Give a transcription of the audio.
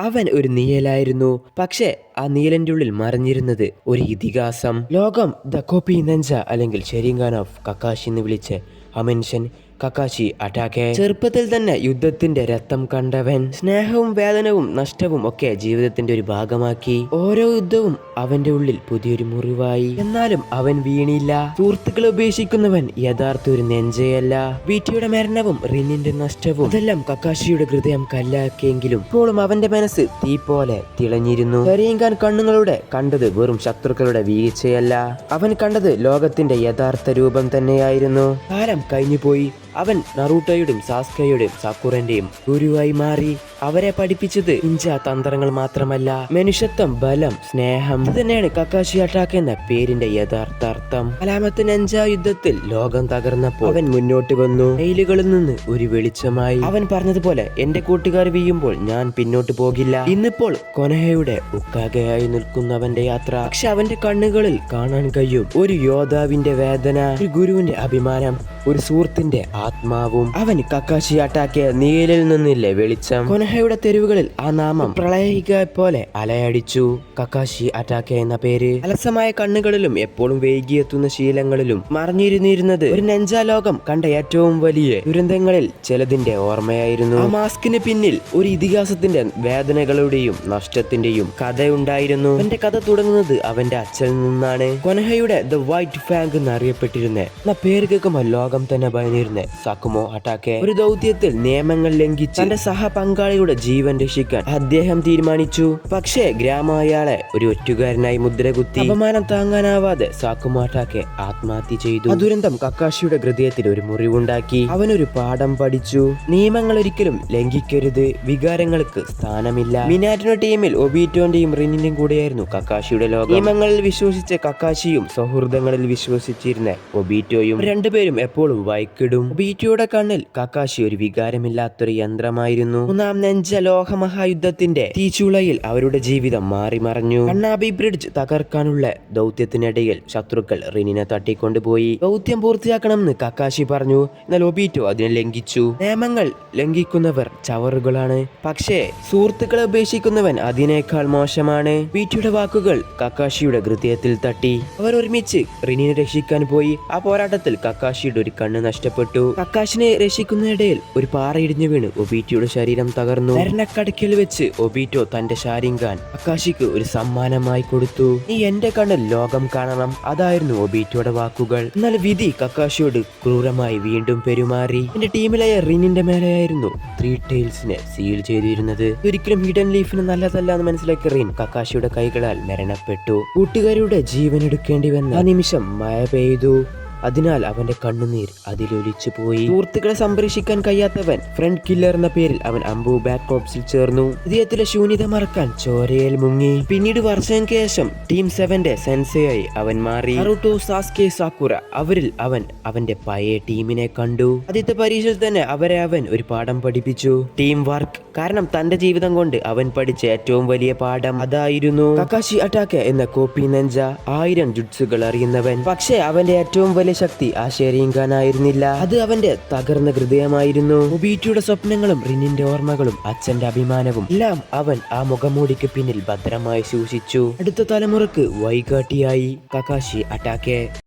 അവൻ ഒരു നീയലായിരുന്നു. പക്ഷേ ആ നീലന്റെ ഉള്ളിൽ മറിഞ്ഞിരുന്നത് ഒരു ഇതിഹാസം. ലോകം ദ കോപ്പി നെഞ്ച അല്ലെങ്കിൽ ഷെരിങ്കാൻ ഓഫ് കക്കാഷി എന്ന് വിളിച്ച് ആ മനുഷ്യൻ കക്കാഷി അറ്റാക്കെ. ചെറുപ്പത്തിൽ തന്നെ യുദ്ധത്തിന്റെ രക്തം കണ്ടവൻ സ്നേഹവും വേദനവും നഷ്ടവും ഒക്കെ ജീവിതത്തിന്റെ ഒരു ഭാഗമാക്കി. ഓരോ യുദ്ധവും അവന്റെ ഉള്ളിൽ പുതിയൊരു മുറിവായി. എന്നാലും അവൻ വീണില്ല. സുഹൃത്തുക്കളെ ഉപേക്ഷിക്കുന്നവൻ യഥാർത്ഥ ഒരു നെഞ്ചയല്ല. ബീറ്റിയുടെ മരണവും റിനിന്റെ നഷ്ടവും അതെല്ലാം കക്കാഷിയുടെ ഹൃദയം കല്ലാക്കിയെങ്കിലും ഇപ്പോഴും അവന്റെ മനസ്സ് തീ പോലെ തിളഞ്ഞിരുന്നു. ഷെരിങ്കാൻ കണ്ണുകളുടെ കണ്ടത് വെറും ശത്രുക്കളുടെ വീഴ്ചയല്ല, അവൻ കണ്ടത് ലോകത്തിന്റെ യഥാർത്ഥ രൂപം തന്നെയായിരുന്നു. കാലം കഴിഞ്ഞുപോയി. അവൻ നറൂട്ടോയുടെയും സാസ്കയുടെയും സാക്കുറന്റെയും ഗുരുവായി മാറി. അവരെ പഠിപ്പിച്ചത് നിഞ്ച തന്ത്രങ്ങൾ മാത്രമല്ല, മനുഷ്യത്വം, ബലം, സ്നേഹം. ഇത് തന്നെയാണ് കക്കാഷി അറ്റാക്ക് എന്ന പേരിന്റെ യഥാർത്ഥ അർത്ഥം. നാലാമത്തെ നെഞ്ച യുദ്ധത്തിൽ ലോകം തകർന്നപ്പോൾ അവൻ മുന്നോട്ട് വന്നു. ജയിലുകളിൽ നിന്ന് ഒരു വെളിച്ചമായി. അവൻ പറഞ്ഞതുപോലെ എന്റെ കൂട്ടുകാർ വീഴുമ്പോൾ ഞാൻ പിന്നോട്ട് പോകില്ല. ഇന്നിപ്പോൾ കൊനഹയുടെ ഉക്കാകയായി നിൽക്കുന്നവന്റെ യാത്ര. പക്ഷെ അവന്റെ കണ്ണുകളിൽ കാണാൻ കഴിയും ഒരു യോദ്ധാവിന്റെ വേദന, ഒരു ഗുരുവിന്റെ അഭിമാനം, ഒരു സുഹൃത്തിന്റെ ആത്മാവും. അവൻ കക്കാഷി അറ്റാക്ക് നീലിൽ നിന്നില്ലേ വെളിച്ചം. കൊനഹയുടെ തെരുവുകളിൽ ആ നാമം പ്രളയിക പോലെ അലയടിച്ചു. കക്കാഷി അറ്റാക്ക് എന്ന പേര് അലസമായ കണ്ണുകളിലും എപ്പോഴും വൈകിയെത്തുന്ന ശീലങ്ങളിലും മറിഞ്ഞിരുന്നിരുന്നത് ഒരു നെഞ്ച ലോകം കണ്ട ഏറ്റവും വലിയ ദുരന്തങ്ങളിൽ ചിലതിന്റെ ഓർമ്മയായിരുന്നു. ആ മാസ്കിന് പിന്നിൽ ഒരു ഇതിഹാസത്തിന്റെ വേദനകളുടെയും നഷ്ടത്തിന്റെയും കഥയുണ്ടായിരുന്നു. അവന്റെ കഥ തുടങ്ങുന്നത് അവന്റെ അച്ഛനിൽ നിന്നാണ്. കൊനഹയുടെ ദ വൈറ്റ് ഫാങ്ക് എന്നറിയപ്പെട്ടിരുന്ന പേര് കേൾക്കുമ്പോൾ ലോകം തന്നെ ഭയന്നിരുന്നേ സാക്കുമോ അറ്റാക്കെ ഒരു ദൗത്യത്തിൽ നിയമങ്ങൾ ലംഘിച്ച് തന്റെ സഹപങ്കാളിയുടെ ജീവൻ രക്ഷിക്കാൻ അദ്ദേഹം തീരുമാനിച്ചു. പക്ഷേ ഗ്രാമം അയാളെ ഒരു ഒറ്റുകാരനായി മുദ്രകുത്തി. അപമാനം താങ്ങാനാവാതെ സാക്കുമോ അറ്റാക്കെ ആത്മഹത്യ ചെയ്തു. ആ ദുരന്തം കക്കാഷിയുടെ ഹൃദയത്തിൽ ഒരു മുറിവുണ്ടാക്കി. അവനൊരു പാഠം പഠിച്ചു. നിയമങ്ങൾ ഒരിക്കലും ലംഘിക്കരുത്, വികാരങ്ങൾക്ക് സ്ഥാനമില്ല. മിനാറ്റിനോ ടീമിൽ ഒബീറ്റോന്റെയും റിനിന്റെയും കൂടെയായിരുന്നു കക്കാഷിയുടെ ലോകം. നിയമങ്ങളിൽ വിശ്വസിച്ച കക്കാഷിയും സൗഹൃദങ്ങളിൽ വിശ്വസിച്ചിരുന്ന ഒബീറ്റോയും രണ്ടുപേരും എപ്പോഴും വൈക്കിടും. ഒബീറ്റോയുടെ കണ്ണിൽ കക്കാഷി ഒരു വികാരമില്ലാത്തൊരു യന്ത്രമായിരുന്നു. മൂന്നാം നെഞ്ച ലോകമഹായുദ്ധത്തിന്റെ തീച്ചുളയിൽ അവരുടെ ജീവിതം മാറി മറഞ്ഞു. കണ്ണാബി ബ്രിഡ്ജ് തകർക്കാനുള്ള ദൗത്യത്തിനിടയിൽ ശത്രുക്കൾ റിനിനെ തട്ടിക്കൊണ്ടുപോയി. ദൗത്യം പൂർത്തിയാക്കണമെന്ന് കക്കാഷി പറഞ്ഞു. എന്നാൽ ഒബീറ്റോ അതിനെ ലംഘിച്ചു. നിയമങ്ങൾ ലംഘിക്കുന്നവർ ചവറുകളാണ്, പക്ഷേ സുഹൃത്തുക്കളെ ഉപേക്ഷിക്കുന്നവൻ അതിനേക്കാൾ മോശമാണ്. ഒബീറ്റോയുടെ വാക്കുകൾ കക്കാഷിയുടെ ഹൃദയത്തിൽ തട്ടി. അവർ ഒരുമിച്ച് റിനിനെ രക്ഷിക്കാൻ പോയി. ആ പോരാട്ടത്തിൽ കക്കാഷിയുടെ ഒരു കണ്ണ് നഷ്ടപ്പെട്ടു. കക്കാഷിനെ രക്ഷിക്കുന്നതിനിടയിൽ ഒരു പാറ ഇടിഞ്ഞു വീണ് ഒബീറ്റോയുടെ ശരീരം തകർന്നു. മരണക്കടക്കിൽ വെച്ച് ഒബീറ്റോ തന്റെ ഷാരിങ്കാൻ കക്കാഷിക്ക് ഒരു സമ്മാനമായി കൊടുത്തു. നീ എന്റെ കണ്ണിൽ ലോകം കാണണം, അതായിരുന്നു ഒബീറ്റോയുടെ വാക്കുകൾ. എന്നാൽ വിധി കക്കാഷിയോട് ക്രൂരമായി വീണ്ടും പെരുമാറി. എന്റെ ടീമിലായ റിനിന്റെ മേലെയായിരുന്നു ത്രീ ടൈൽസിനെ സീൽ ചെയ്തിരുന്നത്. ഒരിക്കലും ഹിഡൻ ലീഫിന് നല്ലതല്ല എന്ന് മനസ്സിലാക്കിയ റിൻ കക്കാഷിയുടെ കൈകളാൽ മരണപ്പെട്ടു. കൂട്ടുകാരുടെ ജീവൻ എടുക്കേണ്ടി വന്ന ആ നിമിഷം മഴ പെയ്തു. അതിനാൽ അവന്റെ കണ്ണുനീർ അതിലൊലിച്ചു പോയി. സുഹൃത്തുക്കളെ സംരക്ഷിക്കാൻ കഴിയാത്തവൻ ഫ്രണ്ട് കില്ലർ എന്ന പേരിൽ അവൻ അംബു ബാക്ക് കോപ്സിൽ ചേർന്നു. ഹൃദയത്തിലെ ശൂന്യത മറക്കാൻ ചോരയിൽ മുങ്ങി. പിന്നീട് വർഷങ്ങൾക്ക് ശേഷം ടീം 7ന്റെ സെൻസയായി അവൻ മാറി. നറൂട്ടോ, സാസ്കെ, സാക്കുറ അവരിൽ അവൻ അവന്റെ പഴയ ടീമിനെ കണ്ടു. ആദ്യത്തെ പരീക്ഷയിൽ തന്നെ അവരെ അവൻ ഒരു പാഠം പഠിപ്പിച്ചു, ടീം വർക്ക്. കാരണം തന്റെ ജീവിതം കൊണ്ട് അവൻ പഠിച്ച ഏറ്റവും വലിയ പാഠം അതായിരുന്നു. കക്കാഷി അറ്റാക്ക് എന്ന കോപ്പി നെഞ്ച 1000 ജുഡ്സുകൾ അറിയുന്നവൻ. പക്ഷേ അവന്റെ ഏറ്റവും വലിയ ശക്തി ആ ഷെരിങ്കാൻ ആയിരുന്നില്ല, അത് അവന്റെ തകർന്ന ഹൃദയമായിരുന്നു. ഒബീറ്റോയുടെ സ്വപ്നങ്ങളും റിനിന്റെ ഓർമ്മകളും അച്ഛന്റെ അഭിമാനവും എല്ലാം അവൻ ആ മുഖമൂടിക്ക് പിന്നിൽ ഭദ്രമായി സൂക്ഷിച്ചു. അടുത്ത തലമുറക്ക് വഴികാട്ടിയായി കക്കാഷി അറ്റാക്കെ.